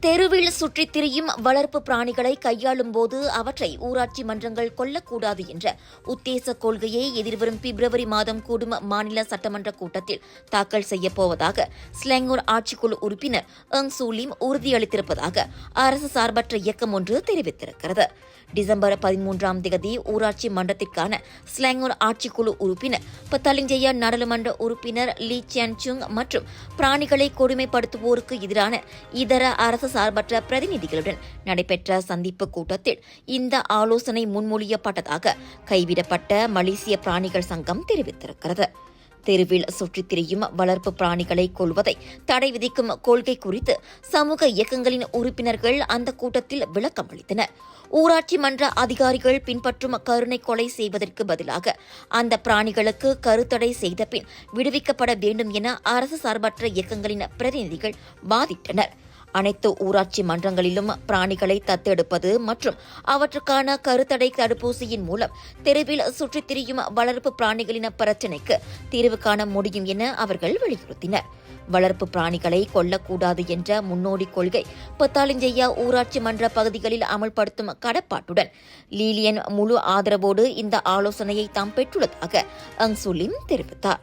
தெருவில் சுற்றித் திரியும் வளர்ப்பு பிராணிகளை கையாளும் போது அவற்றை ஊராட்சி மன்றங்கள் கொல்லக்கூடாது என்ற உத்தேச கொள்கையை எதிர்வரும் பிப்ரவரி மாதம் கூடும் மாநில சட்டமன்ற கூட்டத்தில் தாக்கல் செய்யப்போவதாக ஸ்லாங்கூர் ஆட்சிக்குழு உறுப்பினர் சூலிம் உறுதியளித்திருப்பதாக அரசு சார்பற்ற இயக்கம் ஒன்று தெரிவித்திருக்கிறது. டிசம்பர் 13ஆம் தேதி ஊராட்சி மன்றத்திற்கான ஸ்லாங்கூர் ஆட்சிக்குழு உறுப்பினர் பத்தாலிஞ்சையா நாடாளுமன்ற உறுப்பினர் லீ சியன் சுங் மற்றும் பிராணிகளை கொடுமைப்படுத்துவோருக்கு எதிரான இதர அரசு சார்பற்ற பிரதிநிதிகளுடன் நடைபெற்ற சந்திப்பு கூட்டத்தில் இந்த ஆலோசனை முன்மொழியப்பட்டதாக கைவிடப்பட்ட மலேசிய பிராணிகள் சங்கம் தெரிவித்திருக்கிறது. தெருவில் சுற்றித் திரியும் வளர்ப்பு பிராணிகளை கொல்வதை தடை விதிக்கும் கொள்கை குறித்து சமூக இயக்கங்களின் உறுப்பினர்கள் அந்த கூட்டத்தில் விளக்கம் அளித்தனர். ஊராட்சி மன்ற அதிகாரிகள் பின்பற்றும் கருணை கொலை செய்வதற்கு பதிலாக அந்த பிராணிகளுக்கு கருத்தடை செய்த பின் விடுவிக்கப்பட வேண்டும் என அரசு சார்பற்ற இயக்கங்களின் பிரதிநிதிகள் வாதிட்டனர். அனைத்து ஊராட்சி மன்றங்களிலும் பிராணிகளை தத்தெடுப்பது மற்றும் அவற்றுக்கான கருத்தடை தடுப்பூசியின் மூலம் தெருவில் சுற்றித் திரியும் வளர்ப்பு பிராணிகளின் பிரச்சினைக்கு தீர்வு காண முடியும் என அவர்கள் வலியுறுத்தினர். வளர்ப்பு பிராணிகளை கொல்லக்கூடாது என்ற முன்னோடி கொள்கை பத்தாலிஞ்சையா ஊராட்சி மன்ற பகுதிகளில் அமல்படுத்தும் கடப்பாட்டுடன் லீலியன் முழு ஆதரவோடு இந்த ஆலோசனையை தாம் பெற்றுள்ளதாக சூலிம் தெரிவித்தார்.